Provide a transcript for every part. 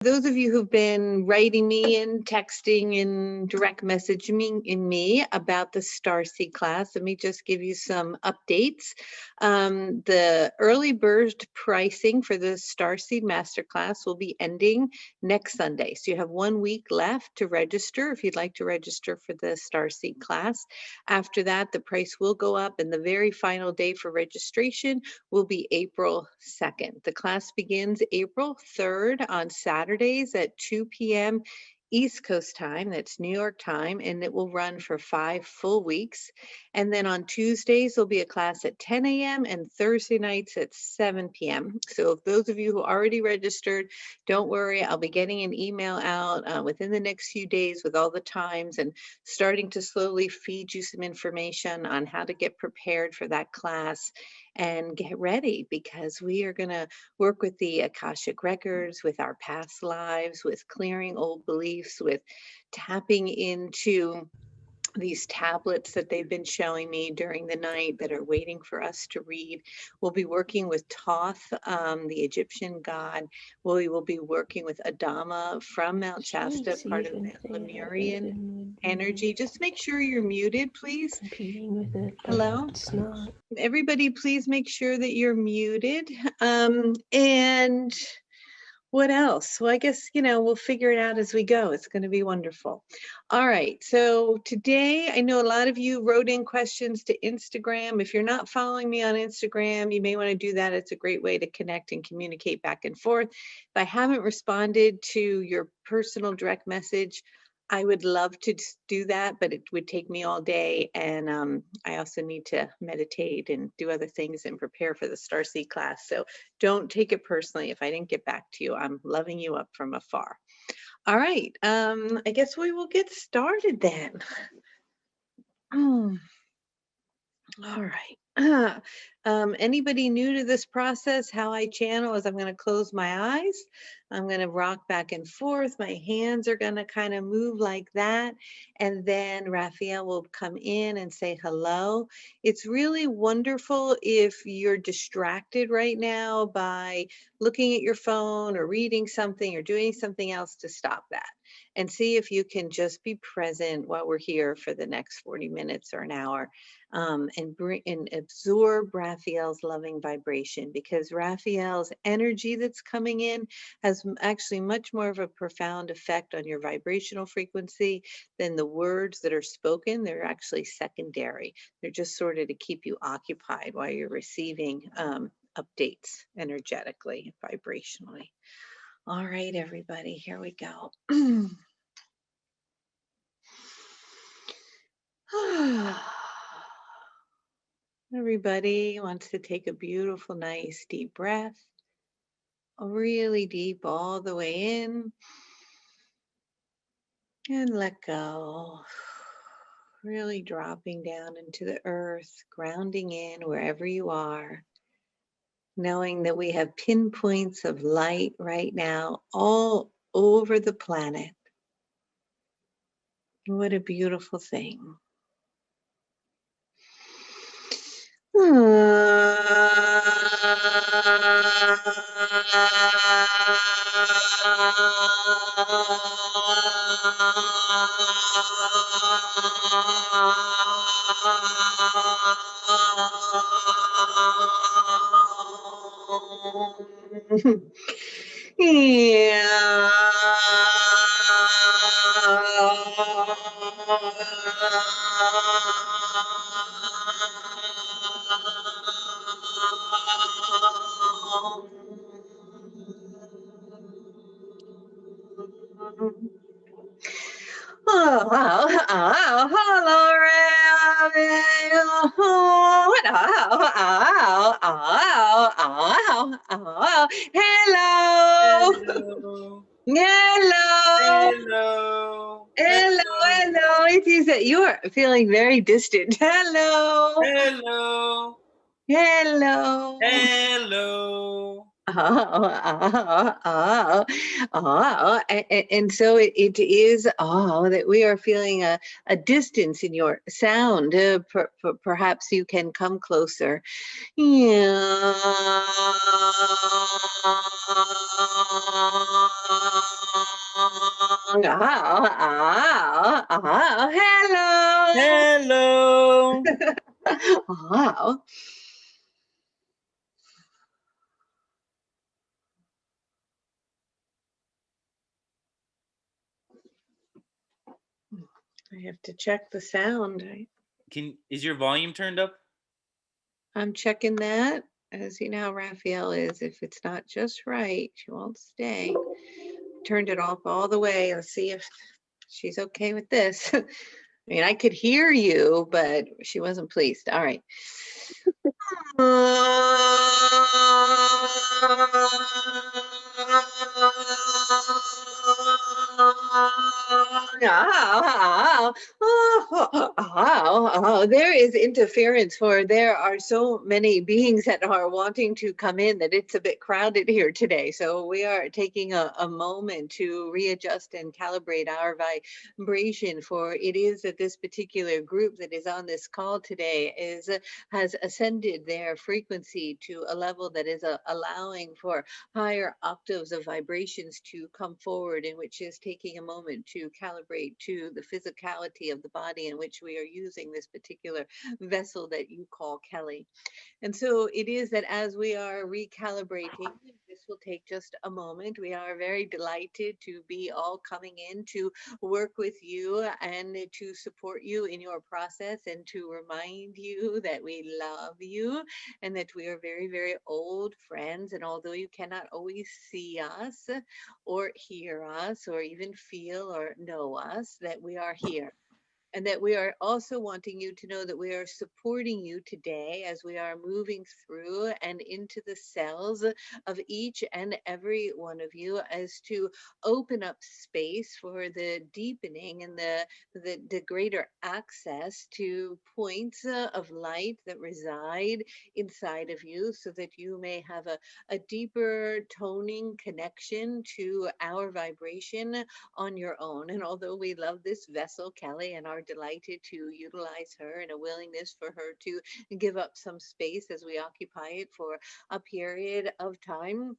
Those of you who've been writing me and texting and direct messaging me about the Starseed class, let me just give you some updates. The early bird pricing for the Starseed Masterclass will be ending next Sunday. So you have 1 week left to register if you'd like to register for the Starseed class. After that, the price will go up, and the very final day for registration will be April 2nd. The class begins April 3rd on Saturdays at 2 p.m. East Coast time, that's New York time, and it will run for 5 full weeks. And then on Tuesdays, there'll be a class at 10 a.m. and Thursday nights at 7 p.m. So if those of you who already registered, don't worry, I'll be getting an email out within the next few days with all the times and starting to slowly feed you some information on how to get prepared for that class and get ready, because we are going to work with the Akashic records, with our past lives, with clearing old beliefs, with tapping into these tablets that they've been showing me during the night that are waiting for us to read. We'll be working with Thoth, the Egyptian god. We will be working with Adama from Mount Shasta, part of the Lemurian energy. Just make sure you're muted, please. Competing with it, but hello? It's not. Everybody, please make sure that you're muted. And what else? Well, I guess, we'll figure it out as we go. It's going to be wonderful. All right. So today, I know a lot of you wrote in questions to Instagram. If you're not following me on Instagram, you may want to do that. It's a great way to connect and communicate back and forth. If I haven't responded to your personal direct message, I would love to do that, but it would take me all day. And I also need to meditate and do other things and prepare for the Starseed class. So don't take it personally if I didn't get back to you. I'm loving you up from afar. All right. I guess we will get started then. All right. Anybody new to this process? How I channel is I'm going to close my eyes. I'm going to rock back and forth. My hands are going to kind of move like that. And then Raphael will come in and say hello. It's really wonderful if you're distracted right now by looking at your phone or reading something or doing something else, to stop that and see if you can just be present while we're here for the next 40 minutes or an hour. And bring and absorb Raphael's loving vibration, because Raphael's energy that's coming in has actually much more of a profound effect on your vibrational frequency than the words that are spoken. They're actually secondary. They're just sort of to keep you occupied while you're receiving updates energetically, vibrationally. All right, everybody, here we go. Everybody wants to take a beautiful, nice, deep breath, really deep all the way in, and let go. Really dropping down into the earth, grounding in wherever you are, knowing that we have pinpoints of light right now all over the planet. What a beautiful thing. Hello. It is that you are feeling very distant. Hello. And so it is that we are feeling a distance in your sound. Perhaps you can come closer. Yeah. Hello. Hello. Wow. I have to check the sound. Is your volume turned up? I'm checking that. As you know how Raphael is, if it's not just right, she won't stay. Turned it off all the way. Let's see if she's okay with this. I mean, I could hear you, but she wasn't pleased. All right. There is interference, for there are so many beings that are wanting to come in that it's a bit crowded here today. So we are taking a moment to readjust and calibrate our vibration, for it is that this particular group that is on this call today has ascended their frequency to a level that is allowing for higher octaves of vibrations to come forward, in which is taking a moment to calibrate to the physicality of the body in which we are using this particular vessel that you call Kelly. And so it is that as we are recalibrating, this will take just a moment. We are very delighted to be all coming in to work with you and to support you in your process, and to remind you that we love you and that we are very, very old friends. And although you cannot always see us or hear us or even feel or know us, that we are here, and that we are also wanting you to know that we are supporting you today as we are moving through and into the cells of each and every one of you, as to open up space for the deepening and the greater access to points of light that reside inside of you, so that you may have a deeper toning connection to our vibration on your own. And although we love this vessel, Kelly, and are delighted to utilize her, and a willingness for her to give up some space as we occupy it for a period of time,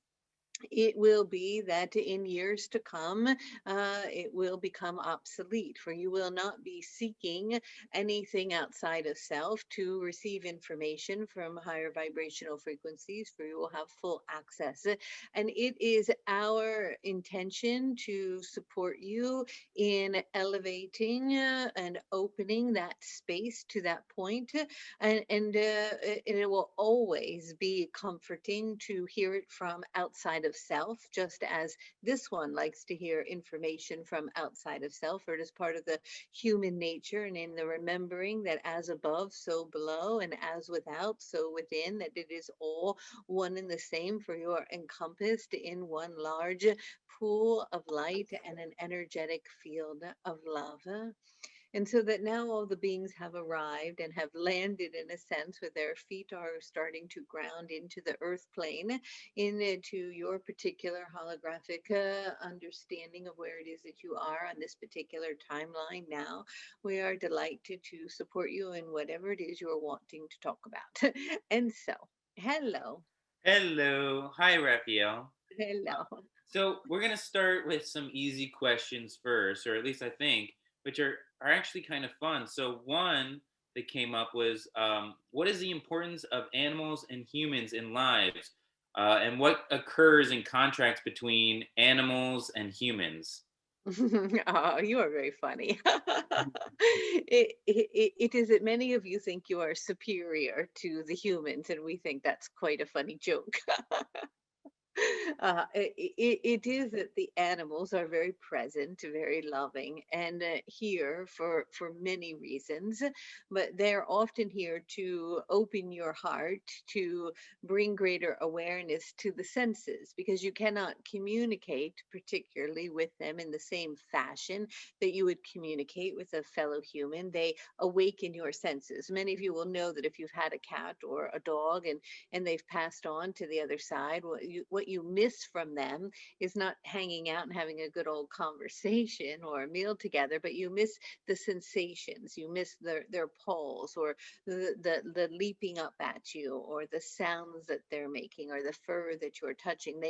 it will be that in years to come, it will become obsolete, for you will not be seeking anything outside of self to receive information from higher vibrational frequencies, for you will have full access. And it is our intention to support you in elevating and opening that space to that point. And it will always be comforting to hear it from outside of self, just as this one likes to hear information from outside of self, or it is part of the human nature, and in the remembering that as above, so below, and as without, so within, that it is all one and the same, for you are encompassed in one large pool of light and an energetic field of love. And so that now all the beings have arrived and have landed, in a sense, where their feet are starting to ground into the earth plane, into your particular holographic understanding of where it is that you are on this particular timeline now. We are delighted to support you in whatever it is you're wanting to talk about. And so, hello. Hello. Hi, Raphael. Hello. So we're gonna start with some easy questions first, or at least I think, which are actually kind of fun. So one that came up was, what is the importance of animals and humans in lives, and what occurs in contracts between animals and humans? Oh, you are very funny. It is that many of you think you are superior to the humans, and we think that's quite a funny joke. It is that the animals are very present, very loving, and here for many reasons. But they're often here to open your heart, to bring greater awareness to the senses, because you cannot communicate particularly with them in the same fashion that you would communicate with a fellow human. They awaken your senses. Many of you will know that if you've had a cat or a dog, and they've passed on to the other side, what what you miss from them is not hanging out and having a good old conversation or a meal together, but you miss the sensations, you miss their pulse, or the leaping up at you, or the sounds that they're making, or the fur that you're touching.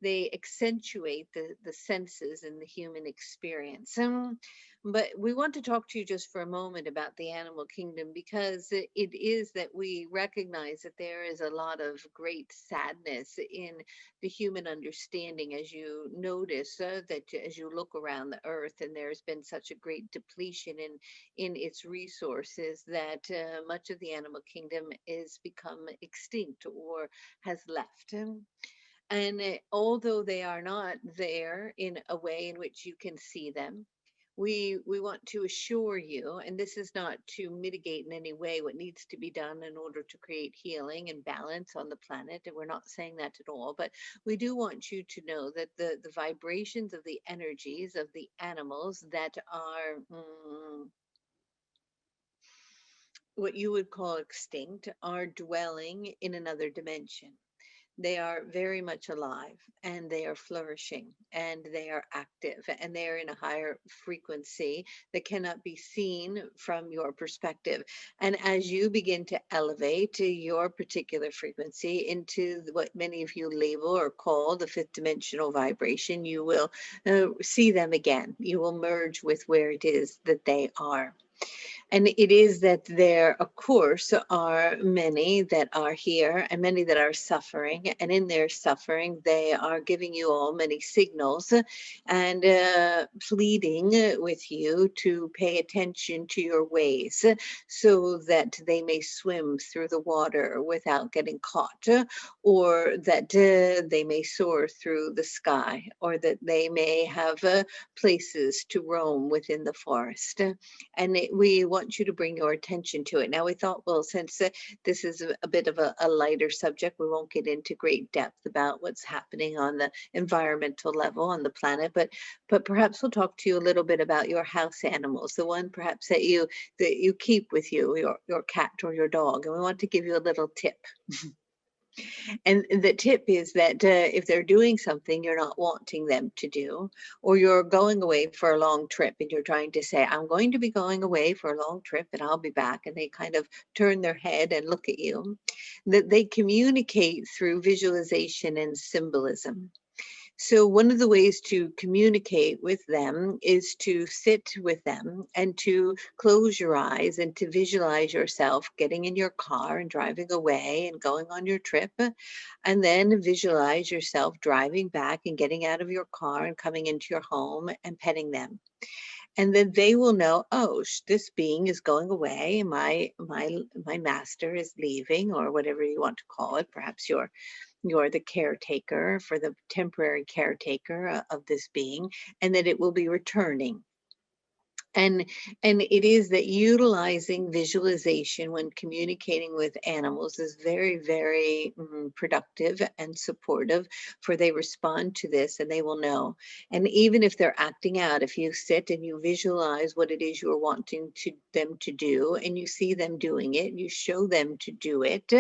They accentuate the senses in the human experience. But we want to talk to you just for a moment about the animal kingdom, because it is that we recognize that there is a lot of great sadness in the human understanding, as you notice that as you look around the earth, and there's been such a great depletion in its resources, that much of the animal kingdom is become extinct or has left. And although they are not there in a way in which you can see them, we want to assure you, and this is not to mitigate in any way what needs to be done in order to create healing and balance on the planet, and we're not saying that at all, but we do want you to know that the vibrations of the energies of the animals that are what you would call extinct are dwelling in another dimension. They are very much alive, and they are flourishing, and they are active, and they are in a higher frequency that cannot be seen from your perspective. And as you begin to elevate your particular frequency into what many of you label or call the fifth dimensional vibration, you will see them again. You will merge with where it is that they are. And it is that there, of course, are many that are here and many that are suffering. And in their suffering, they are giving you all many signals and pleading with you to pay attention to your ways, so that they may swim through the water without getting caught, or that they may soar through the sky, or that they may have places to roam within the forest. And we want you to bring your attention to it. Now, we thought, well, since this is a bit of a lighter subject, we won't get into great depth about what's happening on the environmental level on the planet, but perhaps we'll talk to you a little bit about your house animals, the one perhaps that you keep with you, your cat or your dog. And we want to give you a little tip. And the tip is that if they're doing something you're not wanting them to do, or you're going away for a long trip and you're trying to say, I'm going to be going away for a long trip and I'll be back, and they kind of turn their head and look at you, that they communicate through visualization and symbolism. So one of the ways to communicate with them is to sit with them and to close your eyes and to visualize yourself getting in your car and driving away and going on your trip. And then visualize yourself driving back and getting out of your car and coming into your home and petting them. And then they will know, oh, this being is going away. My master is leaving, or whatever you want to call it. Perhaps you're the caretaker, for the temporary caretaker of this being, and that it will be returning. And it is that utilizing visualization when communicating with animals is very, very productive and supportive, for they respond to this and they will know. And even if they're acting out, if you sit and you visualize what it is you're wanting them to do, and you see them doing it, you show them to do it,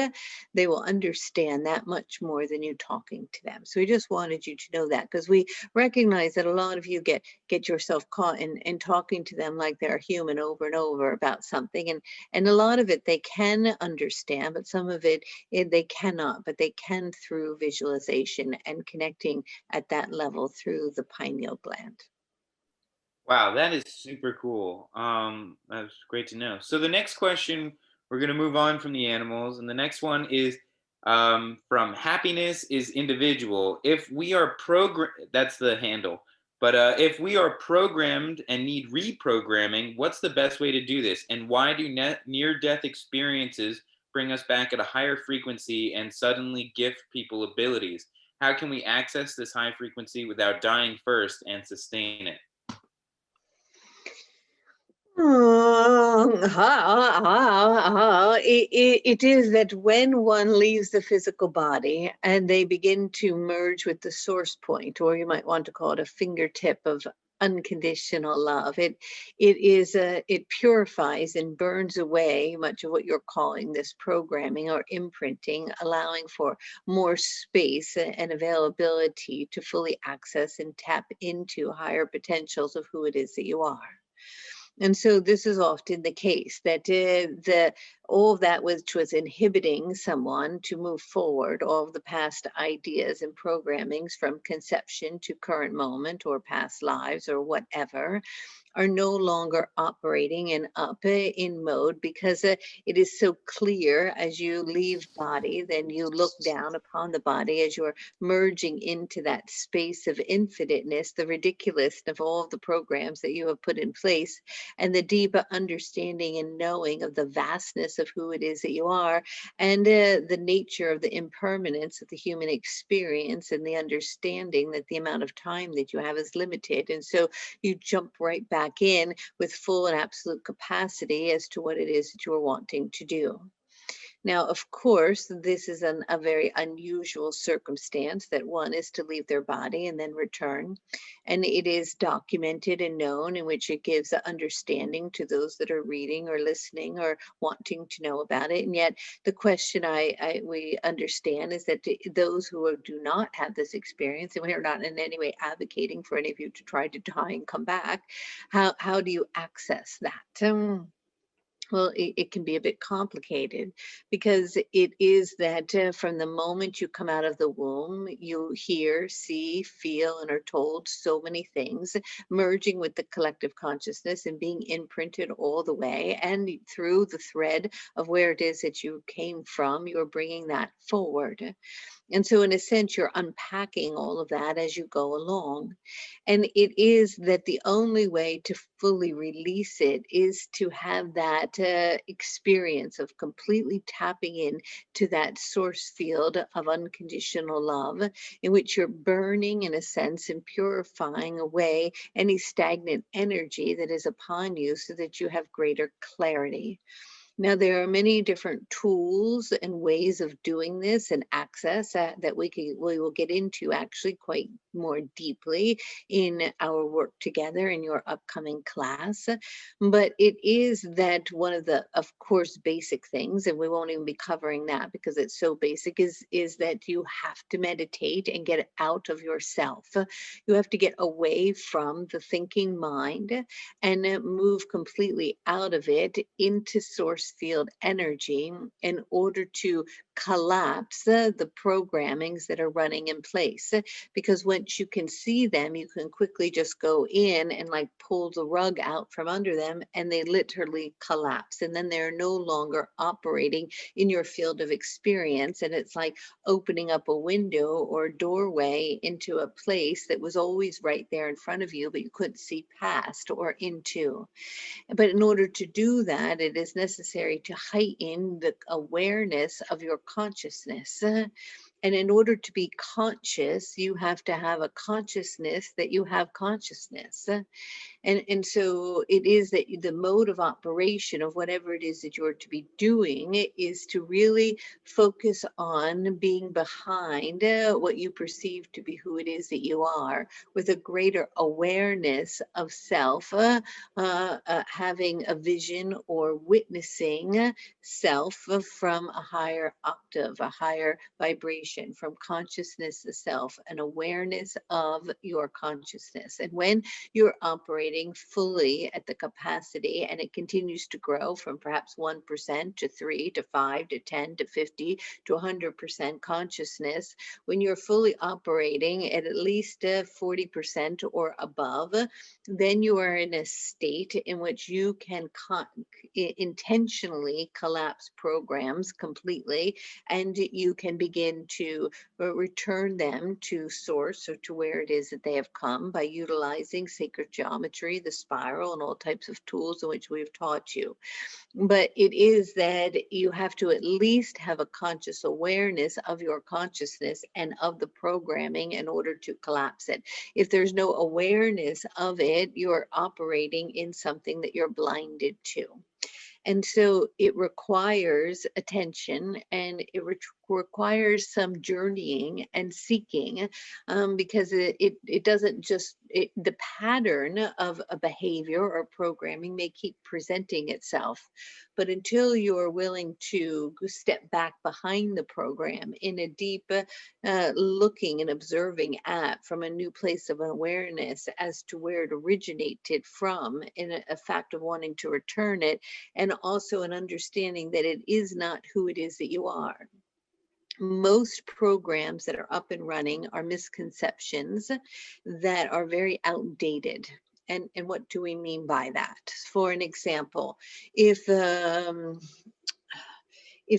they will understand that much more than you talking to them. So we just wanted you to know that, because we recognize that a lot of you get yourself caught in talking to them like they're human over and over about something, and a lot of it they can understand, but some of it they cannot, but they can through visualization and connecting at that level through the pineal gland. Wow, that is super cool. That's great to know. So the next question, we're going to move on from the animals, and the next one is from happiness is individual. If we are that's the handle. But if we are programmed and need reprogramming, what's the best way to do this? And why do near-death experiences bring us back at a higher frequency and suddenly gift people abilities? How can we access this high frequency without dying first and sustain it? It is that when one leaves the physical body and they begin to merge with the source point, or you might want to call it a fingertip of unconditional love. It purifies and burns away much of what you're calling this programming or imprinting, allowing for more space and availability to fully access and tap into higher potentials of who it is that you are. And so this is often the case that the all of that which was inhibiting someone to move forward, all of the past ideas and programmings from conception to current moment or past lives or whatever, are no longer operating and up in mode because it is so clear as you leave body, then you look down upon the body as you're merging into that space of infiniteness, the ridiculousness of all of the programs that you have put in place, and the deeper understanding and knowing of the vastness of who it is that you are, and the nature of the impermanence of the human experience, and the understanding that the amount of time that you have is limited. And so you jump right back in with full and absolute capacity as to what it is that you are wanting to do. Now, of course, this is a very unusual circumstance that one is to leave their body and then return. And it is documented and known, in which it gives an understanding to those that are reading or listening or wanting to know about it. And yet the question we understand is that those who do not have this experience, and we are not in any way advocating for any of you to try to die and come back, how do you access that? Well, it can be a bit complicated because it is that from the moment you come out of the womb, you hear, see, feel, and are told so many things, merging with the collective consciousness and being imprinted all the way. And through the thread of where it is that you came from, you're bringing that forward. And so, in a sense, you're unpacking all of that as you go along. And it is that the only way to fully release it is to have that experience of completely tapping in to that source field of unconditional love, in which you're burning, in a sense, and purifying away any stagnant energy that is upon you so that you have greater clarity. Now, there are many different tools and ways of doing this and access that we will get into actually quite more deeply in our work together in your upcoming class. But it is that one of the, of course, basic things, and we won't even be covering that because it's so basic, is that you have to meditate and get out of yourself. You have to get away from the thinking mind and move completely out of it into source field energy in order to collapse the programmings that are running in place. Because once you can see them, you can quickly just go in and like pull the rug out from under them, and they literally collapse. And then they're no longer operating in your field of experience. And it's like opening up a window or doorway into a place that was always right there in front of you, but you couldn't see past or into. But in order to do that, it is necessary to heighten the awareness of your consciousness. And in order to be conscious, you have to have a consciousness that you have consciousness. And so it is that the mode of operation of whatever it is that you're to be doing is to really focus on being behind what you perceive to be who it is that you are, with a greater awareness of self, having a vision or witnessing self from a higher octave, a higher vibration, from consciousness to self, an awareness of your consciousness. And when you're operating fully at the capacity, and it continues to grow from perhaps 1% to 3 to 5 to 10 to 50 to 100% consciousness, when you're fully operating at least 40% or above, then you are in a state in which you can intentionally collapse programs completely, and you can begin to return them to source or to where it is that they have come by utilizing sacred geometry, the spiral, and all types of tools in which we've taught you. But it is that you have to at least have a conscious awareness of your consciousness and of the programming in order to collapse it. If there's no awareness of it, you're operating in something that you're blinded to. And so it requires attention, and it requires some journeying and seeking, because it doesn't just, the pattern of a behavior or programming may keep presenting itself. But until you're willing to step back behind the program in a deep looking and observing at from a new place of awareness as to where it originated from, in a fact of wanting to return it, and also an understanding that it is not who it is that you are. Most programs that are up and running are misconceptions that are very outdated. And what do we mean by that? For an example, if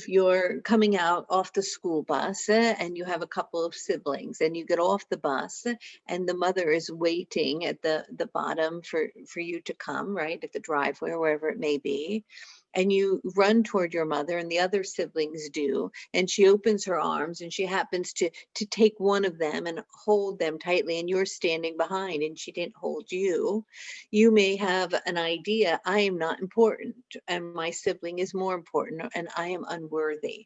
you're coming out off the school bus, and you have a couple of siblings, and you get off the bus and the mother is waiting at the bottom for you to come, right, at the driveway or wherever it may be, and you run toward your mother and the other siblings do, and she opens her arms and she happens to take one of them and hold them tightly, and you're standing behind and she didn't hold you, you may have an idea, I am not important and my sibling is more important and I am unworthy.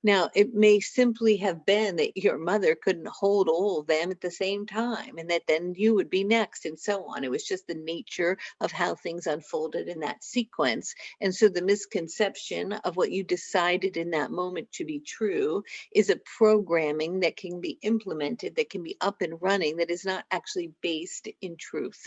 Now, it may simply have been that your mother couldn't hold all of them at the same time, and that then you would be next, and so on. It was just the nature of how things unfolded in that sequence. And so the misconception of what you decided in that moment to be true is a programming that can be implemented, that can be up and running, that is not actually based in truth.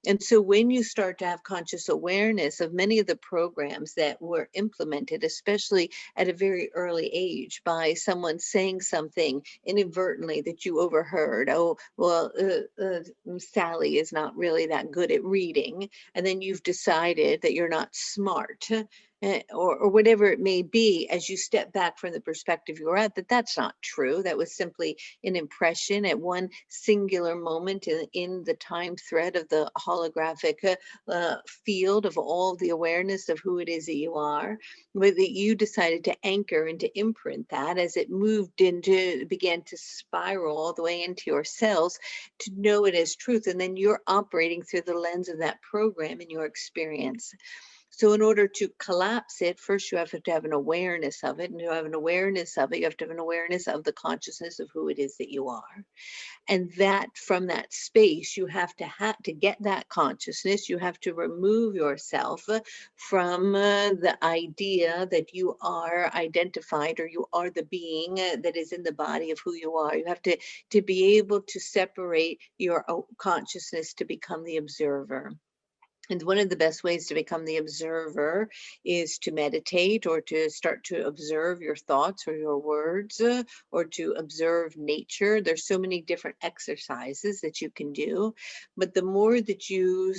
And so when you start to have conscious awareness of many of the programs that were implemented, especially at a very early age, by someone saying something inadvertently that you overheard, oh, well, Sally is not really that good at reading, and then you've decided that you're not smart, or whatever it may be, as you step back from the perspective you're at, that's not true. That was simply an impression at one singular moment in the time thread of the holographic field of all the awareness of who it is that you are, but that you decided to anchor and to imprint that as it moved into, began to spiral all the way into your cells, to know it as truth. And then you're operating through the lens of that program in your experience. So in order to collapse it, first you have to have an awareness of it. And to have an awareness of it, you have to have an awareness of the consciousness of who it is that you are. And that from that space, you have to get that consciousness, you have to remove yourself from the idea that you are identified, or you are the being that is in the body of who you are. You have to be able to separate your consciousness to become the observer. And one of the best ways to become the observer is to meditate, or to start to observe your thoughts or your words, or to observe nature. There's so many different exercises that you can do. But the more that you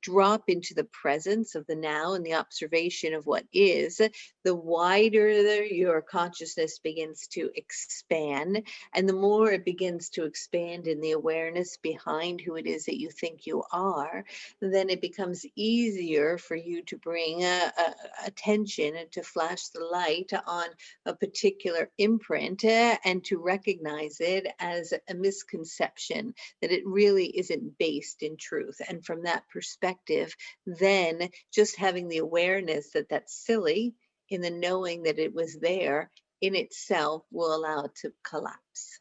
drop into the presence of the now and the observation of what is, the wider your consciousness begins to expand. And the more it begins to expand in the awareness behind who it is that you think you are, then it becomes easier for you to bring attention and to flash the light on a particular imprint, and to recognize it as a misconception, that it really isn't based in truth. And from that perspective, then just having the awareness that that's silly, in the knowing that it was there in itself, will allow it to collapse.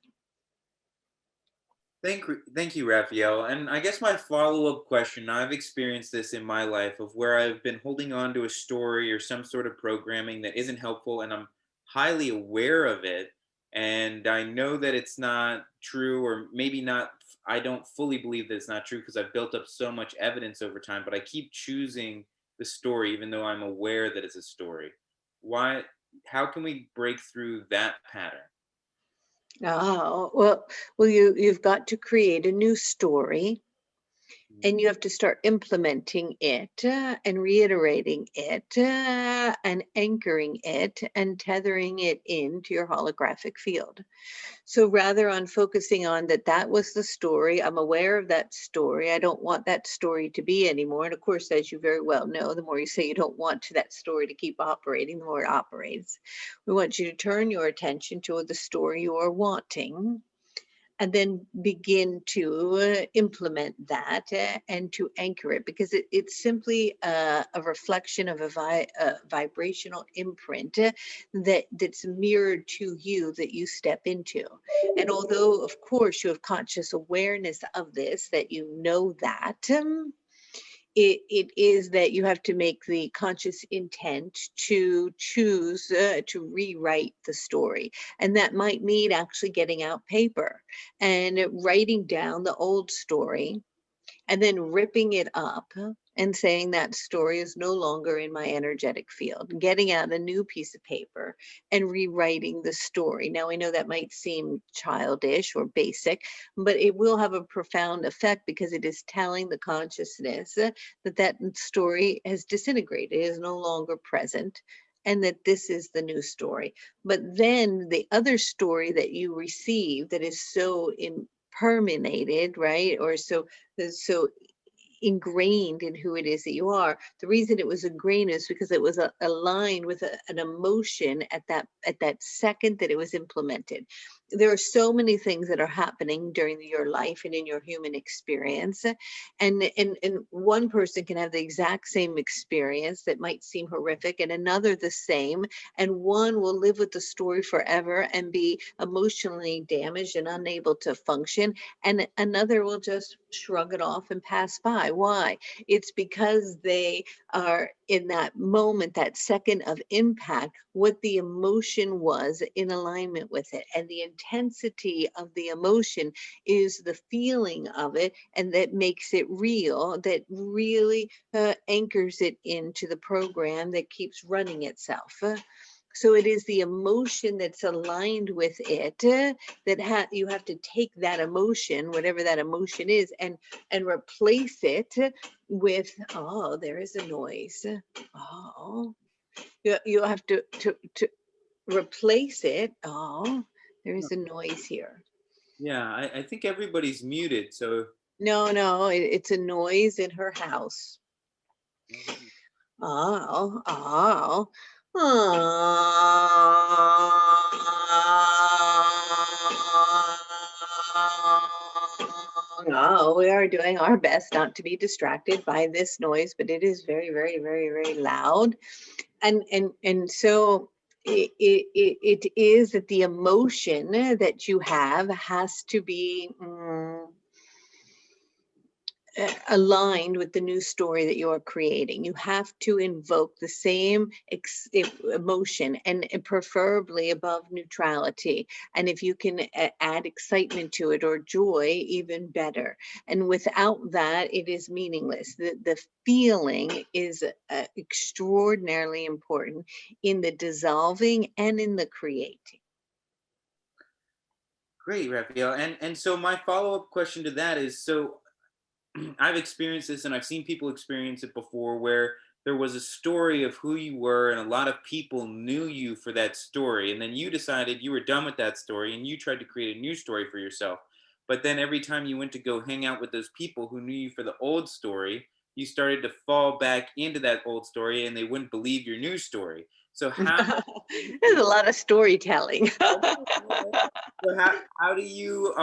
Thank you, Raphael. And I guess my follow-up question, now I've experienced this in my life of where I've been holding on to a story or some sort of programming that isn't helpful, and I'm highly aware of it. And I know that it's not true, or maybe not, I don't fully believe that it's not true because I've built up so much evidence over time, but I keep choosing the story even though I'm aware that it's a story. Why, how can we break through that pattern? Oh, well, you've got to create a new story, and you have to start implementing it, and reiterating it, and anchoring it and tethering it into your holographic field. So rather on focusing on that was the story, I'm aware of that story, I don't want that story to be anymore. And of course, as you very well know, the more you say you don't want that story to keep operating, the more it operates. We want you to turn your attention to the story you are wanting, and then begin to implement that and to anchor it, because it's simply a reflection of a vibrational imprint that's mirrored to you, that you step into. And although, of course, you have conscious awareness of this, that you know that, it is that you have to make the conscious intent to choose to rewrite the story. And that might mean actually getting out paper and writing down the old story, and then ripping it up and saying that story is no longer in my energetic field, getting out a new piece of paper and rewriting the story. Now, I know that might seem childish or basic, but it will have a profound effect, because it is telling the consciousness that that story has disintegrated, is no longer present, and that this is the new story. But then the other story that you receive, that is so permeated, right, or so ingrained in who it is that you are. The reason it was ingrained is because it was aligned with an emotion at that second that it was implemented. There are so many things that are happening during your life and in your human experience, and one person can have the exact same experience that might seem horrific, and another the same, and one will live with the story forever and be emotionally damaged and unable to function, and another will just shrug it off and pass by. Why? It's because they are in that moment, that second of impact, what the emotion was in alignment with it. And the intensity of the emotion is the feeling of it, and that makes it real, that really anchors it into the program that keeps running itself. So it is the emotion that's aligned with it that you have to take that emotion, whatever that emotion is, and replace it with, oh, there is a noise. Oh, you have to replace it. Oh, there is a noise here. Yeah, I think everybody's muted. So No, it's a noise in her house. mhm. Oh, oh. Oh, we are doing our best not to be distracted by this noise, but it is very, very, very, very loud. And so it is that the emotion that you have has to be aligned with the new story that you're creating. You have to invoke the same emotion, and preferably above neutrality. And if you can add excitement to it or joy, even better. And without that, it is meaningless. The feeling is extraordinarily important in the dissolving and in the creating. Great, Raphael. And so my follow-up question to that is, so I've experienced this and I've seen people experience it before, where there was a story of who you were and a lot of people knew you for that story, and then you decided you were done with that story and you tried to create a new story for yourself. But then every time you went to go hang out with those people who knew you for the old story, you started to fall back into that old story and they wouldn't believe your new story. So how There's a lot of storytelling. so how do you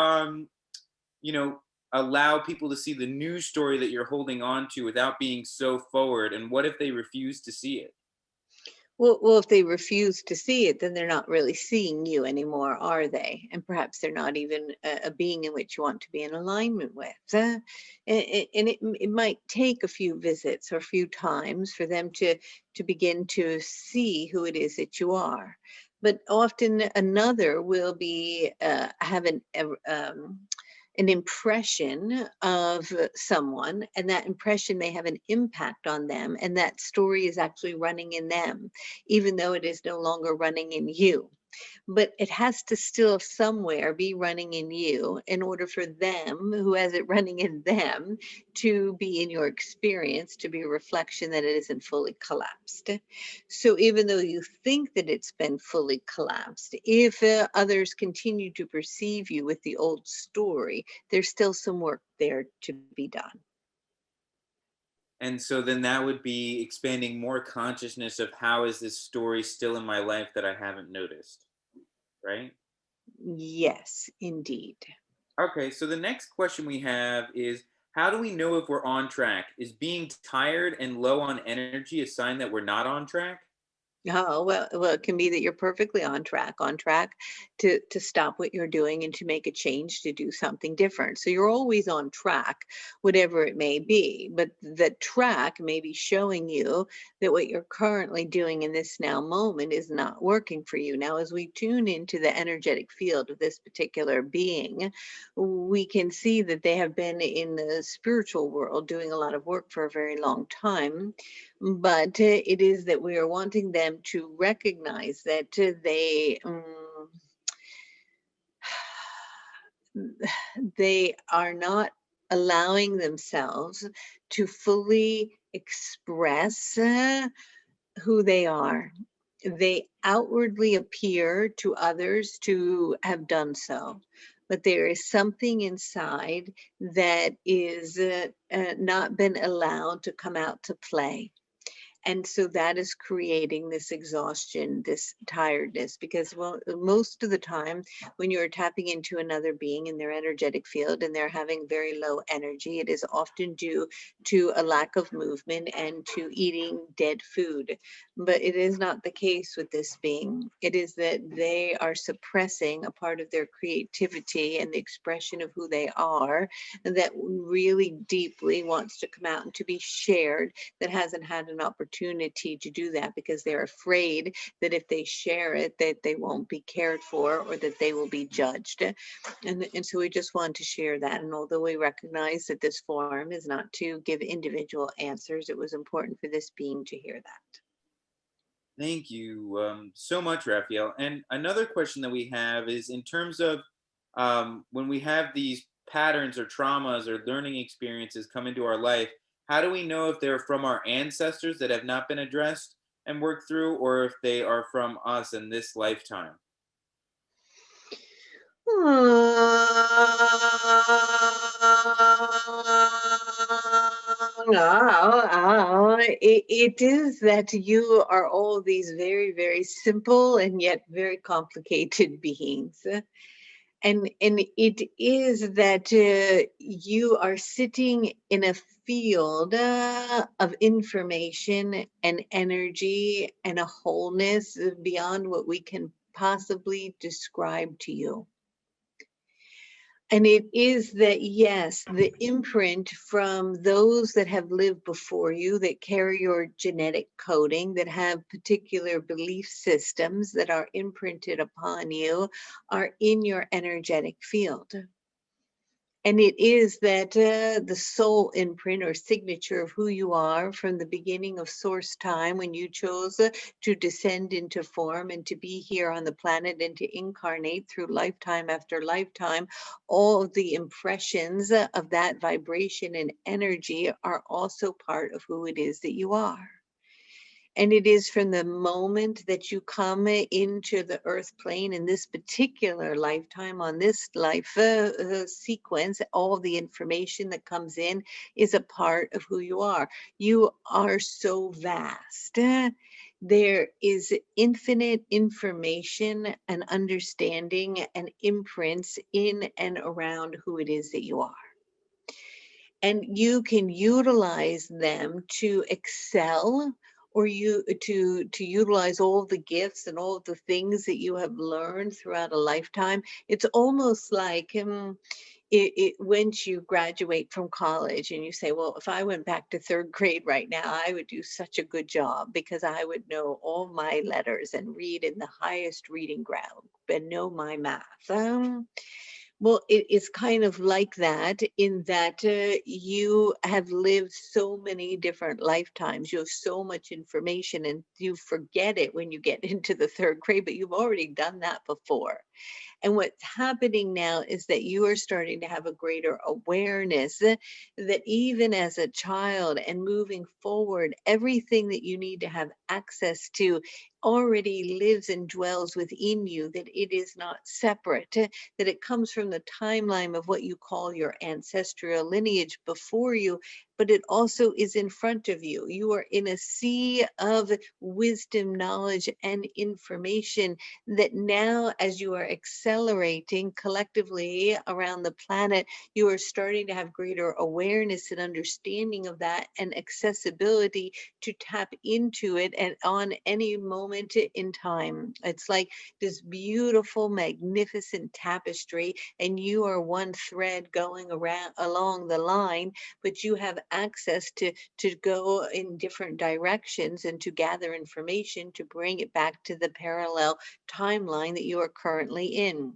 you know, allow people to see the new story that you're holding on to without being so forward? And what if they refuse to see it? Well, if they refuse to see it, then they're not really seeing you anymore, are they? And perhaps they're not even a being in which you want to be in alignment with. And it might take a few visits or a few times for them to begin to see who it is that you are. But often another will be have an impression of someone, and that impression may have an impact on them, and that story is actually running in them, even though it is no longer running in you. But it has to still somewhere be running in you in order for them, who has it running in them, to be in your experience, to be a reflection that it isn't fully collapsed. So even though you think that it's been fully collapsed, if others continue to perceive you with the old story, there's still some work there to be done. And so then that would be expanding more consciousness of how is this story still in my life that I haven't noticed, right? Yes, indeed. Okay, so the next question we have is, how do we know if we're on track? Is being tired and low on energy a sign that we're not on track? Oh, well, it can be that you're perfectly on track to stop what you're doing and to make a change to do something different. So you're always on track, whatever it may be. But the track may be showing you that what you're currently doing in this now moment is not working for you. Now, as we tune into the energetic field of this particular being, we can see that they have been in the spiritual world doing a lot of work for a very long time, but it is that we are wanting them to recognize that they are not allowing themselves to fully express who they are. They outwardly appear to others to have done so, but there is something inside that is not been allowed to come out to play. And so that is creating this exhaustion, this tiredness, because well, most of the time when you're tapping into another being in their energetic field and they're having very low energy, it is often due to a lack of movement and to eating dead food. But it is not the case with this being. It is that they are suppressing a part of their creativity and the expression of who they are that really deeply wants to come out and to be shared, that hasn't had an opportunity to do that because they're afraid that if they share it, that they won't be cared for or that they will be judged. And so we just want to share that. And although we recognize that this forum is not to give individual answers, it was important for this being to hear that. Thank you so much, Raphael. And another question that we have is, in terms of when we have these patterns or traumas or learning experiences come into our life, how do we know if they're from our ancestors that have not been addressed and worked through, or if they are from us in this lifetime? It is that you are all these very, very simple and yet very complicated beings. And it is that you are sitting in a field of information and energy and a wholeness beyond what we can possibly describe to you. And it is that, yes, the imprint from those that have lived before you, that carry your genetic coding, that have particular belief systems that are imprinted upon you, are in your energetic field. And it is that the soul imprint or signature of who you are from the beginning of source time, when you chose to descend into form and to be here on the planet and to incarnate through lifetime after lifetime. All of the impressions of that vibration and energy are also part of who it is that you are. And it is from the moment that you come into the earth plane in this particular lifetime, on this life sequence, all the information that comes in is a part of who you are. You are so vast. There is infinite information and understanding and imprints in and around who it is that you are, and you can utilize them to excel, or you to utilize all the gifts and all of the things that you have learned throughout a lifetime. It's almost like once you graduate from college and you say, well, if I went back to third grade right now, I would do such a good job because I would know all my letters and read in the highest reading ground and know my math. Well, it is kind of like that, in that you have lived so many different lifetimes. You have so much information and you forget it when you get into the third grade, but you've already done that before. And what's happening now is that you are starting to have a greater awareness that even as a child and moving forward, everything that you need to have access to already lives and dwells within you, that it is not separate, that it comes from the timeline of what you call your ancestral lineage before you, but it also is in front of you. You are in a sea of wisdom, knowledge, and information that now, as you are accelerating collectively around the planet, you are starting to have greater awareness and understanding of that and accessibility to tap into it and on any moment in time. It's like this beautiful, magnificent tapestry, and you are one thread going around along the line, but you have access to go in different directions and to gather information to bring it back to the parallel timeline that you are currently in.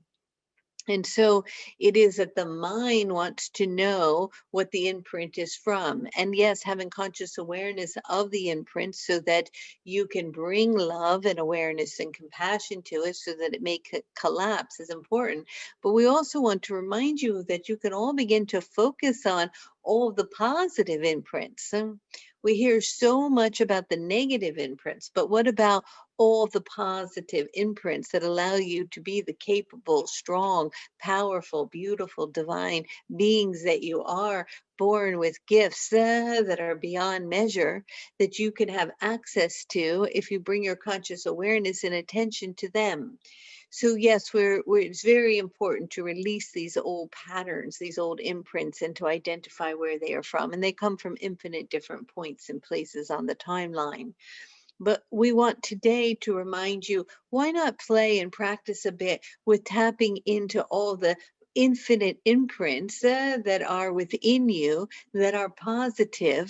And so it is that the mind wants to know what the imprint is from. And yes, having conscious awareness of the imprint so that you can bring love and awareness and compassion to it so that it may collapse is important. But we also want to remind you that you can all begin to focus on all of the positive imprints. We hear so much about the negative imprints, but what about all the positive imprints that allow you to be the capable, strong, powerful, beautiful, divine beings that you are, born with gifts that are beyond measure, that you can have access to if you bring your conscious awareness and attention to them. So yes, it's very important to release these old patterns, these old imprints, and to identify where they are from. And they come from infinite different points and places on the timeline. But we want today to remind you, why not play and practice a bit with tapping into all the infinite imprints that are within you, that are positive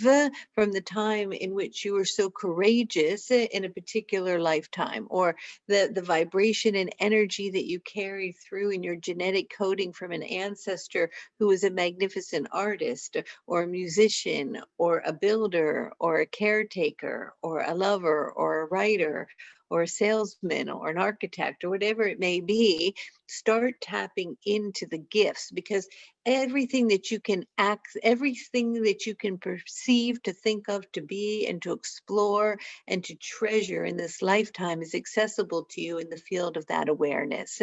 from the time in which you were so courageous in a particular lifetime, or the vibration and energy that you carry through in your genetic coding from an ancestor who was a magnificent artist, or a musician, or a builder, or a caretaker, or a lover, or a writer, or a salesman, or an architect, or whatever it may be. Start tapping into the gifts, because everything that you can act, everything that you can perceive, to think of, to be, and to explore and to treasure in this lifetime is accessible to you in the field of that awareness.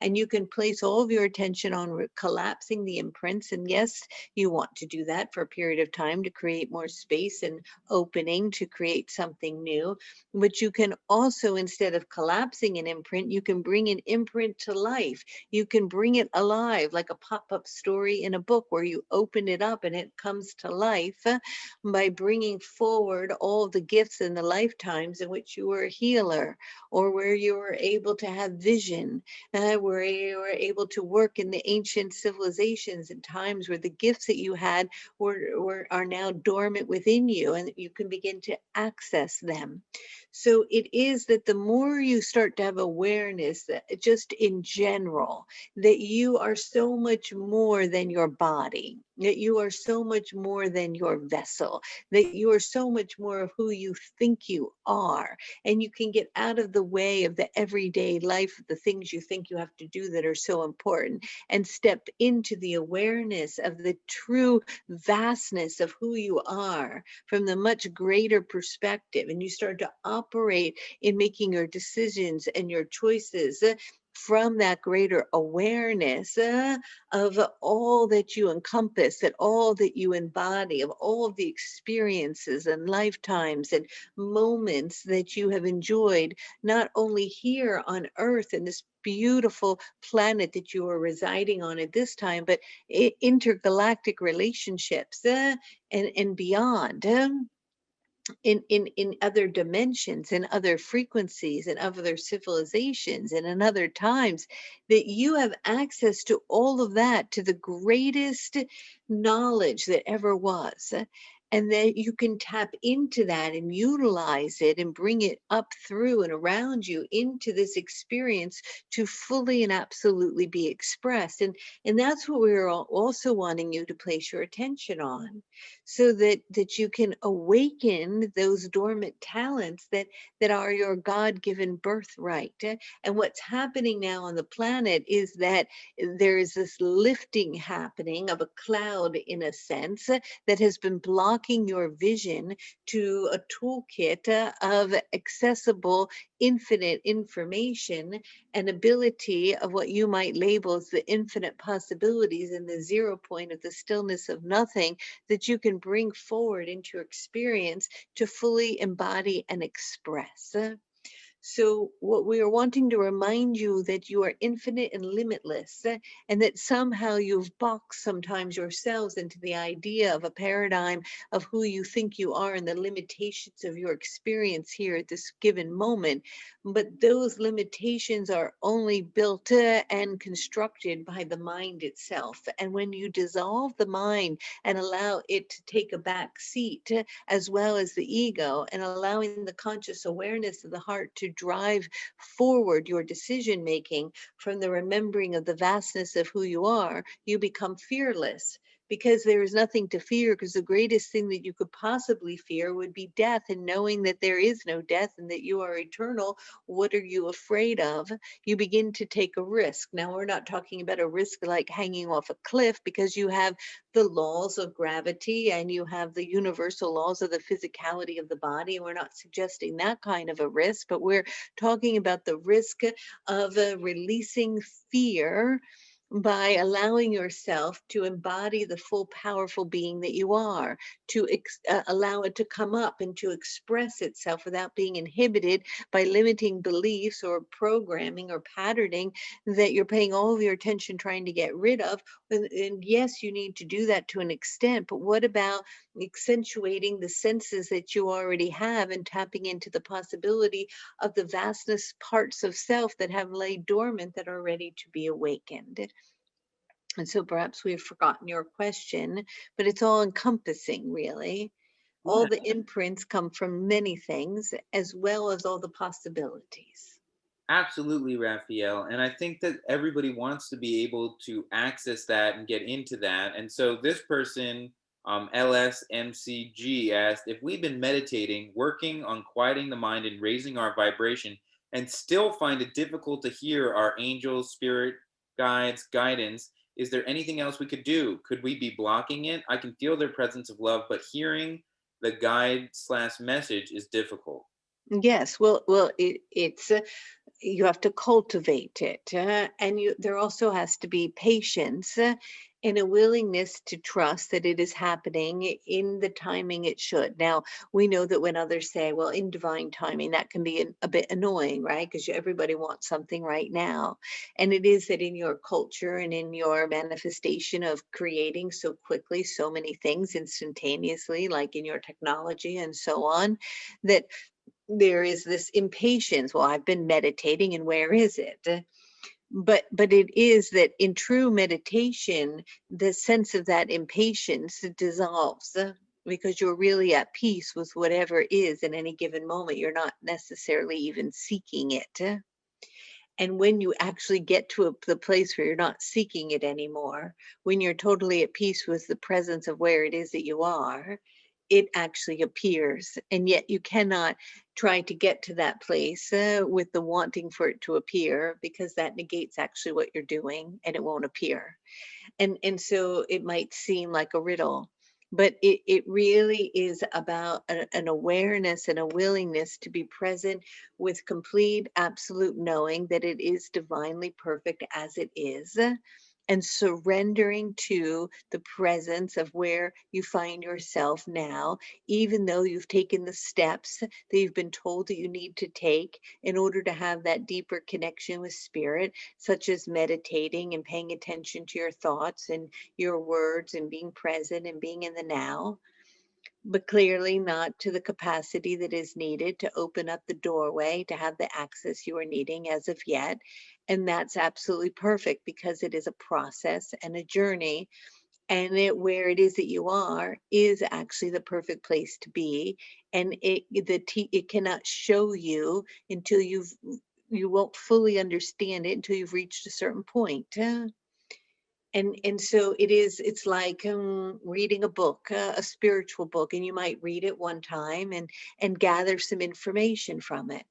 And you can place all of your attention on collapsing the imprints. And yes, you want to do that for a period of time to create more space and opening to create something new. But you can also, instead of collapsing an imprint, you can bring an imprint to life. You can bring it alive like a pop-up story in a book where you open it up and it comes to life by bringing forward all the gifts and the lifetimes in which you were a healer, or where you were able to have vision, where you were able to work in the ancient civilizations and times where the gifts that you had are now dormant within you, and you can begin to access them. So it is that the more you start to have awareness that just in general, that you are so much more than your body, that you are so much more than your vessel, that you are so much more of who you think you are. And you can get out of the way of the everyday life, the things you think you have to do that are so important, and step into the awareness of the true vastness of who you are from the much greater perspective. And you start to operate in making your decisions and your choices from that greater awareness of all that you encompass, that all that you embody, of all of the experiences and lifetimes and moments that you have enjoyed, not only here on earth in this beautiful planet that you are residing on at this time, but intergalactic relationships and beyond. In other dimensions, in other frequencies, in other civilizations, and in other times, that you have access to all of that, to the greatest knowledge that ever was. And that you can tap into that and utilize it and bring it up through and around you into this experience to fully and absolutely be expressed. And that's what we're also wanting you to place your attention on, so that you can awaken those dormant talents that are your God-given birthright. And what's happening now on the planet is that there is this lifting happening of a cloud, in a sense, that has been blocking unlocking your vision to a toolkit of accessible, infinite information and ability of what you might label as the infinite possibilities and the zero point of the stillness of nothing that you can bring forward into your experience to fully embody and express. So, what we are wanting to remind you that you are infinite and limitless, and that somehow you've boxed sometimes yourselves into the idea of a paradigm of who you think you are and the limitations of your experience here at this given moment. But those limitations are only built and constructed by the mind itself. And when you dissolve the mind and allow it to take a back seat, as well as the ego, and allowing the conscious awareness of the heart to drive forward your decision making from the remembering of the vastness of who you are, you become fearless. Because there is nothing to fear, because the greatest thing that you could possibly fear would be death. And knowing that there is no death and that you are eternal, what are you afraid of? You begin to take a risk. Now, we're not talking about a risk like hanging off a cliff, because you have the laws of gravity and you have the universal laws of the physicality of the body. And we're not suggesting that kind of a risk, but we're talking about the risk of releasing fear by allowing yourself to embody the full powerful being that you are, to allow it to come up and to express itself without being inhibited by limiting beliefs or programming or patterning that you're paying all of your attention trying to get rid of. And yes, you need to do that to an extent, but what about accentuating the senses that you already have and tapping into the possibility of the vastness parts of self that have laid dormant that are ready to be awakened? And so perhaps we've forgotten your question, but it's all encompassing, really. All Yeah. the imprints come from many things, as well as all the possibilities. Absolutely, Raphael. And I think that everybody wants to be able to access that and get into that. And so this person, LSMCG, asked if we've been meditating, working on quieting the mind and raising our vibration, and still find it difficult to hear our angels, spirit guides, guidance. Is there anything else we could do? Could we be blocking it? I can feel their presence of love, but hearing the guide slash message is difficult. Yes, it's you have to cultivate it, and there also has to be patience, and a willingness to trust that it is happening in the timing it should. Now, we know that when others say, well, in divine timing, that can be a bit annoying, right? Because everybody wants something right now. And it is that in your culture and in your manifestation of creating so quickly so many things instantaneously, like in your technology and so on, that there is this impatience. Well, I've been meditating, and where is it? But it is that in true meditation, the sense of that impatience dissolves, because you're really at peace with whatever is in any given moment. You're not necessarily even seeking it. And when you actually get to the place where you're not seeking it anymore, when you're totally at peace with the presence of where it is that you are, it actually appears. And yet you cannot try to get to that place with the wanting for it to appear, because that negates actually what you're doing and it won't appear. And so it might seem like a riddle, but it really is about an awareness and a willingness to be present with complete absolute knowing that it is divinely perfect as it is, and surrendering to the presence of where you find yourself now, even though you've taken the steps that you've been told that you need to take in order to have that deeper connection with spirit, such as meditating and paying attention to your thoughts and your words and being present and being in the now, but clearly not to the capacity that is needed to open up the doorway to have the access you are needing as of yet. And that's absolutely perfect, because it is a process and a journey. And where it is that you are is actually the perfect place to be. And it cannot show you until you won't fully understand it until you've reached a certain point. And so it's like reading a book, a spiritual book, and you might read it one time and gather some information from it,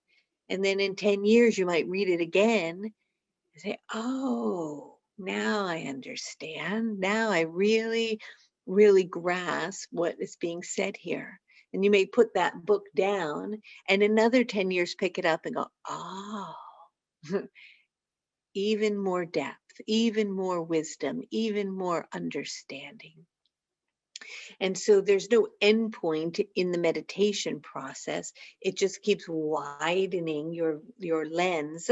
and then in 10 years you might read it again and say, oh, now I understand. Now I really really grasp what is being said here. And you may put that book down and another 10 years pick it up and go, oh, even more depth, even more wisdom, even more understanding. And so there's no endpoint in the meditation process. It just keeps widening your lens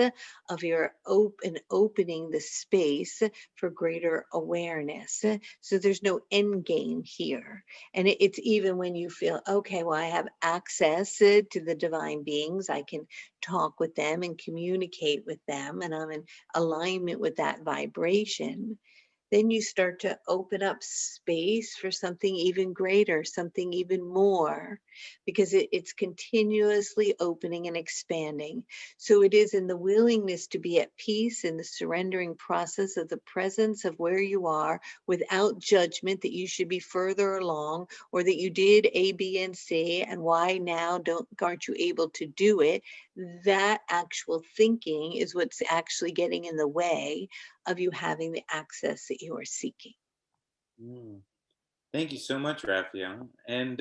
of your opening the space for greater awareness. So there's no end game here. And it's even when you feel, okay, well, I have access to the divine beings. I can talk with them and communicate with them, and I'm in alignment with that vibration. Then you start to open up space for something even greater, something even more, because it's continuously opening and expanding. So it is in the willingness to be at peace in the surrendering process of the presence of where you are without judgment that you should be further along, or that you did A, B, and C, and why now aren't you able to do it? That actual thinking is what's actually getting in the way of you having the access that you are seeking. Mm. Thank you so much, Raphael. And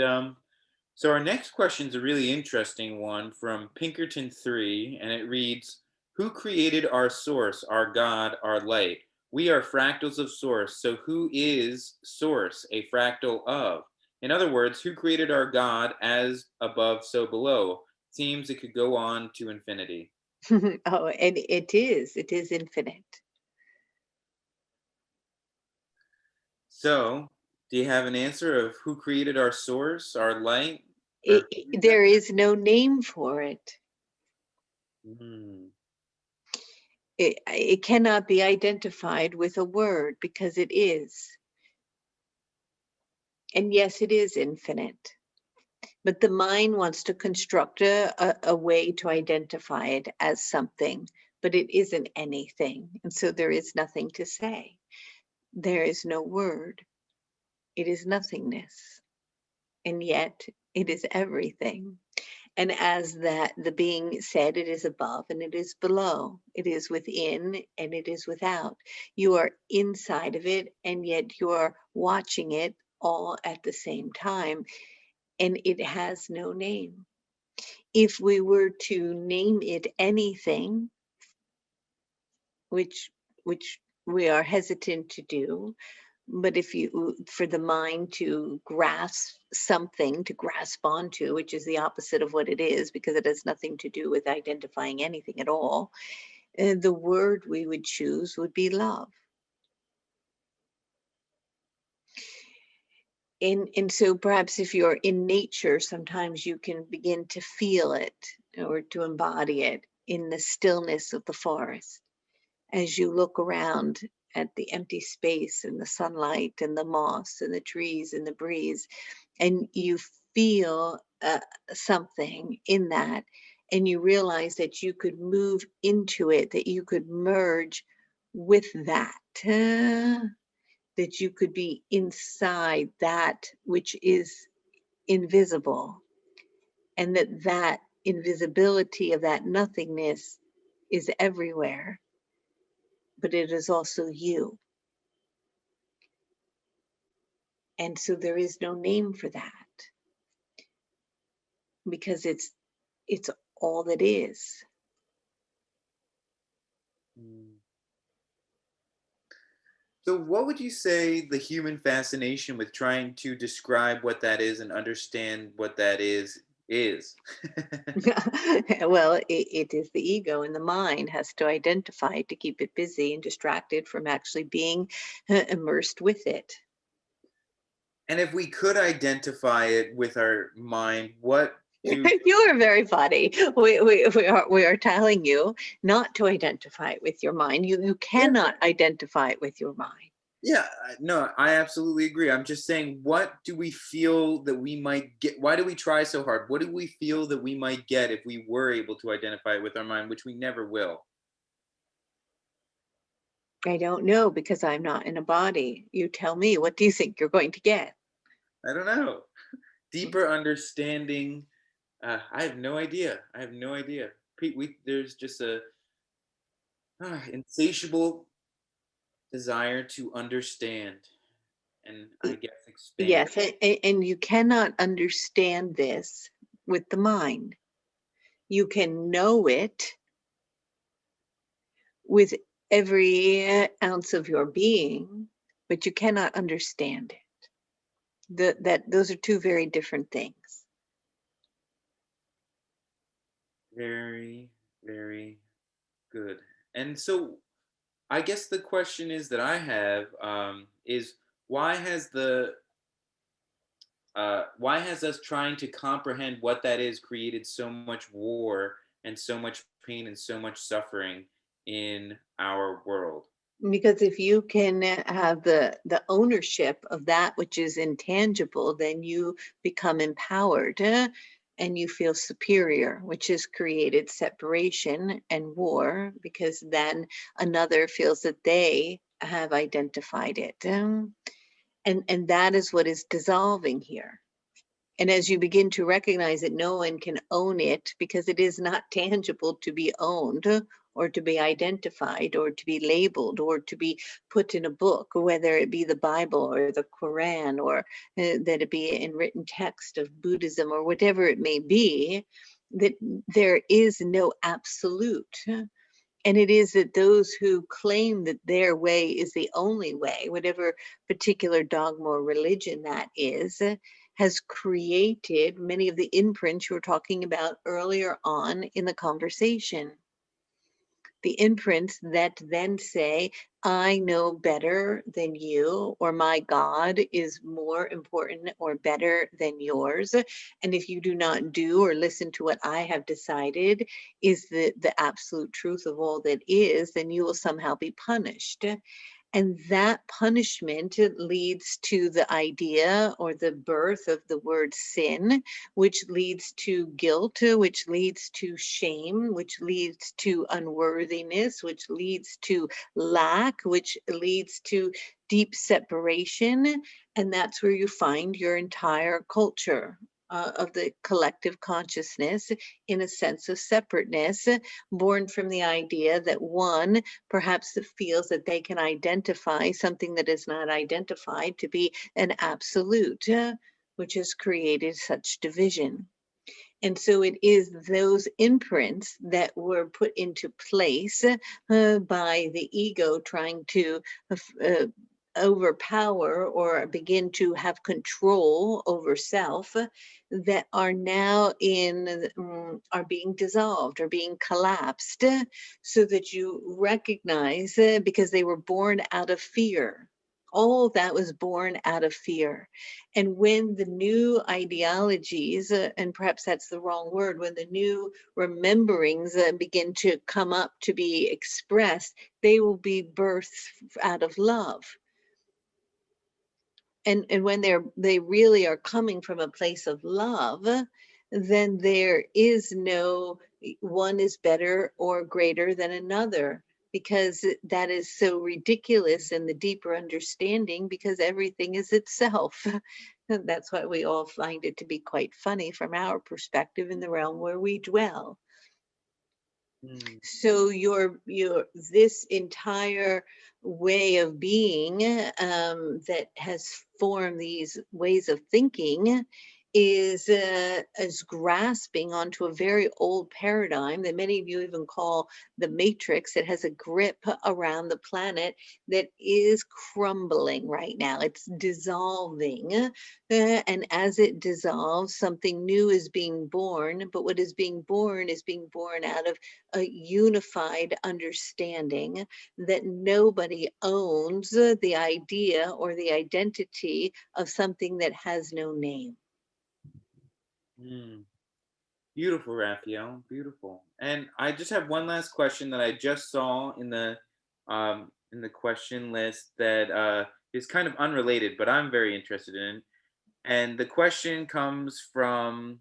so our next question is a really interesting one from Pinkerton 3, and it reads, who created our source, our God, our light? We are fractals of source, so who is source, a fractal of? In other words, who created our God as above, so below? Seems it could go on to infinity. Oh, and it is infinite. So, do you have an answer of who created our source, our light? Or There is no name for it. Hmm. It cannot be identified with a word because it is. And yes, it is infinite. But the mind wants to construct a way to identify it as something, but it isn't anything. And so there is nothing to say. There is no word. It is nothingness. And yet it is everything. And as that the being said, it is above and it is below. It is within and it is without. You are inside of it, and yet you are watching it all at the same time. And it has no name. If we were to name it anything, which which we are hesitant to do, but if you for the mind to grasp something, to grasp onto, which is the opposite of what it is, because it has nothing to do with identifying anything at all, the word we would choose would be love. And so perhaps if you're in nature, sometimes you can begin to feel it or to embody it in the stillness of the forest as you look around at the empty space and the sunlight and the moss and the trees and the breeze, and you feel something in that, and you realize that you could move into it, that you could merge with that, that you could be inside that which is invisible, and that invisibility of that nothingness is everywhere, but it is also you. And so there is no name for that, because it's all that is. Hmm. So, what would you say the human fascination with trying to describe what that is and understand what that is is? Well, it is the ego, and the mind has to identify it to keep it busy and distracted from actually being immersed with it. And if we could identify it with our mind, what do? You are very funny. We are telling you not to identify it with your mind. You Yeah, cannot identify it with your mind. yeah, no, I absolutely agree. I'm just saying, what do we feel that we might get? Why do we try so hard? What do we feel that we might get if we were able to identify it with our mind, which we never will? I don't know, because I'm not in a body. You tell me, what do you think you're going to get? I don't know. Deeper understanding. I have no idea. I have no idea. There's just a insatiable desire to understand. and I guess expand. Yes, and you cannot understand this with the mind. You can know it with every ounce of your being, but you cannot understand it. That those are two very different things. Very, very good. And so I guess the question is that I have is why has the why has us trying to comprehend what that is created so much war and so much pain and so much suffering in our world? Because if you can have the ownership of that which is intangible, then you become empowered, and you feel superior, which has created separation and war, because then another feels that they have identified it. And that is what is dissolving here. And as you begin to recognize that no one can own it because it is not tangible to be owned or to be identified or to be labeled or to be put in a book, whether it be the Bible or the Quran or that it be in written text of Buddhism or whatever it may be, that there is no absolute. And it is that those who claim that their way is the only way, whatever particular dogma or religion that is, has created many of the imprints you were talking about earlier on in the conversation. The imprints that then say, I know better than you, or my God is more important or better than yours. And if you do not do or listen to what I have decided is the absolute truth of all that is, then you will somehow be punished. And that punishment leads to the idea or the birth of the word sin, which leads to guilt, which leads to shame, which leads to unworthiness, which leads to lack, which leads to deep separation. And that's where you find your entire culture. Of the collective consciousness in a sense of separateness, born from the idea that one perhaps that feels that they can identify something that is not identified to be an absolute, which has created such division. And so it is those imprints that were put into place by the ego trying to overpower or begin to have control over self that are now are being dissolved or being collapsed, so that you recognize because they were born out of fear. All that was born out of fear. And when the new ideologies, and perhaps that's the wrong word, when the new rememberings begin to come up to be expressed, they will be birthed out of love. And when they really are coming from a place of love, then there is no one is better or greater than another, because that is so ridiculous in the deeper understanding, because everything is itself. And that's why we all find it to be quite funny from our perspective in the realm where we dwell. Mm, So your this entire way of being that has formed these ways of thinking is grasping onto a very old paradigm that many of you even call the matrix. It has a grip around the planet that is crumbling right now. It's dissolving, and as it dissolves, something new is being born. But what is being born is being born out of a unified understanding that nobody owns the idea or the identity of something that has no name. mm. Beautiful, Raphael. Beautiful. And I just have one last question that I just saw in the question list that is kind of unrelated, but I'm very interested in. And the question comes from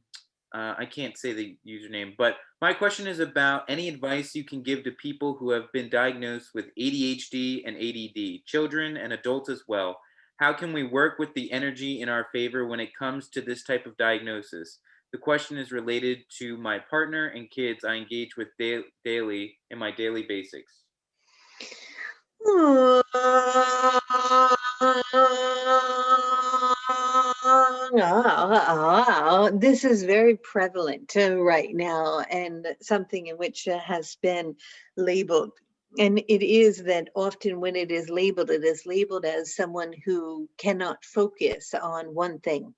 I can't say the username, but my question is about any advice you can give to people who have been diagnosed with ADHD and ADD, children and adults as well. How can we work with the energy in our favor when it comes to this type of diagnosis? The question is related to my partner and kids I engage with daily in my daily basics. This is very prevalent right now, and something in which has been labeled. And it is that often when it is labeled as someone who cannot focus on one thing.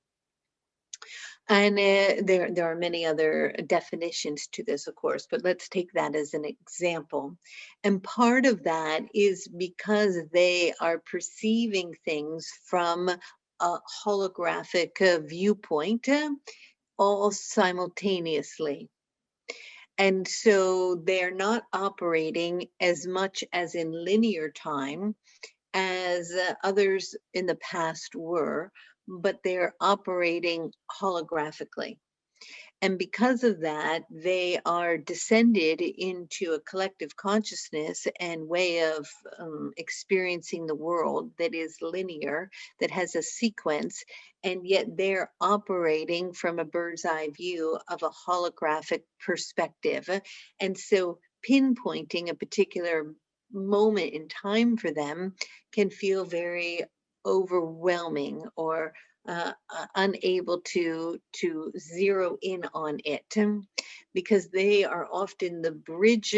And there are many other definitions to this, of course, but let's take that as an example. And part of that is because they are perceiving things from a holographic viewpoint, all simultaneously. And so they're not operating as much as in linear time as others in the past were, but they're operating holographically. And because of that, they are descended into a collective consciousness and way of experiencing the world that is linear, that has a sequence, and yet they're operating from a bird's eye view of a holographic perspective. And so pinpointing a particular moment in time for them can feel very overwhelming or unable to zero in on it, because they are often the bridge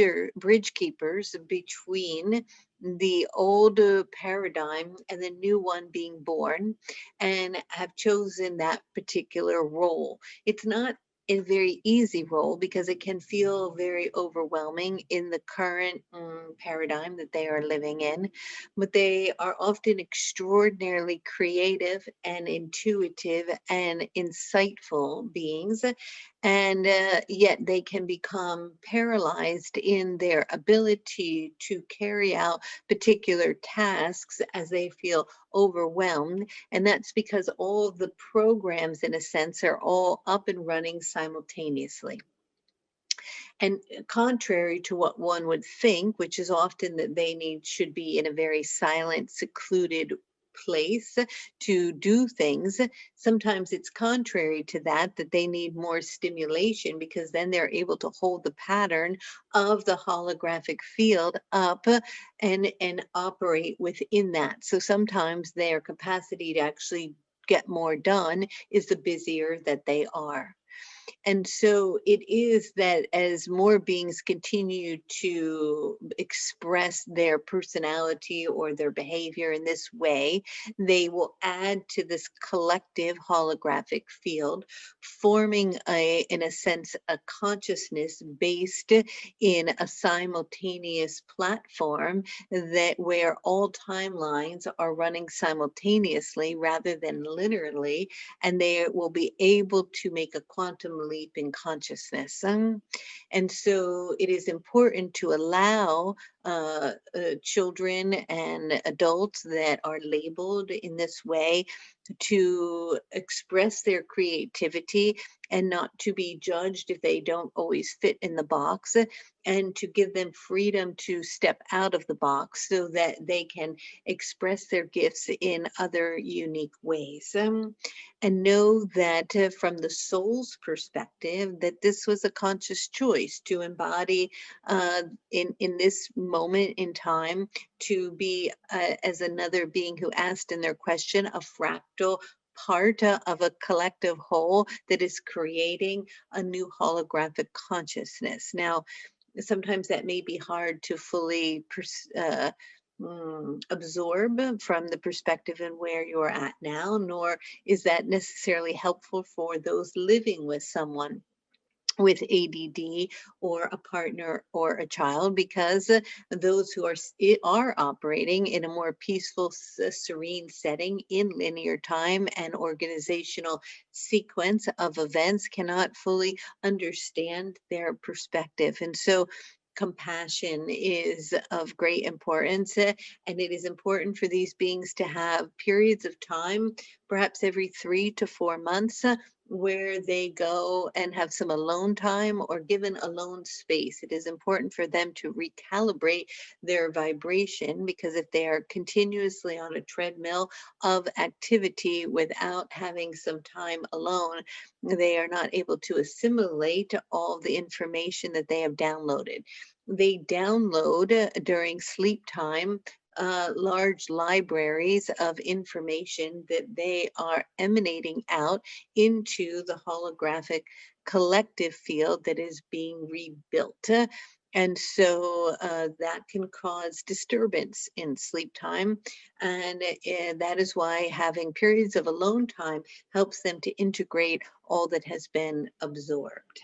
keepers between the old paradigm and the new one being born, and have chosen that particular role. It's not a very easy role because it can feel very overwhelming in the current paradigm that they are living in, but they are often extraordinarily creative and intuitive and insightful beings. And yet they can become paralyzed in their ability to carry out particular tasks as they feel overwhelmed. And that's because all of the programs, in a sense, are all up and running simultaneously. And contrary to what one would think, which is often that they should be in a very silent, secluded place to do things, sometimes it's contrary to that, that they need more stimulation, because then they're able to hold the pattern of the holographic field up and operate within that. So sometimes their capacity to actually get more done is the busier that they are. And so it is that as more beings continue to express their personality or their behavior in this way, they will add to this collective holographic field, forming in a sense, a consciousness based in a simultaneous platform, that where all timelines are running simultaneously rather than linearly, and they will be able to make a quantum leap in consciousness. And so it is important to allow children and adults that are labeled in this way to express their creativity and not to be judged if they don't always fit in the box, and to give them freedom to step out of the box so that they can express their gifts in other unique ways. And know that from the soul's perspective, that this was a conscious choice to embody in this moment in time, to be, as another being who asked in their question, a fractal part of a collective whole that is creating a new holographic consciousness. Now, sometimes that may be hard to fully absorb from the perspective and where you're at now, nor is that necessarily helpful for those living with someone with ADD or a partner or a child, because those who are operating in a more peaceful, serene setting in linear time and organizational sequence of events cannot fully understand their perspective. And so compassion is of great importance, and it is important for these beings to have periods of time, perhaps every 3 to 4 months, where they go and have some alone time or given alone space. It is important for them to recalibrate their vibration, because if they are continuously on a treadmill of activity without having some time alone, they are not able to assimilate all the information that they have downloaded. They download during sleep time large libraries of information that they are emanating out into the holographic collective field that is being rebuilt. And so that can cause disturbance in sleep time. And that is why having periods of alone time helps them to integrate all that has been absorbed.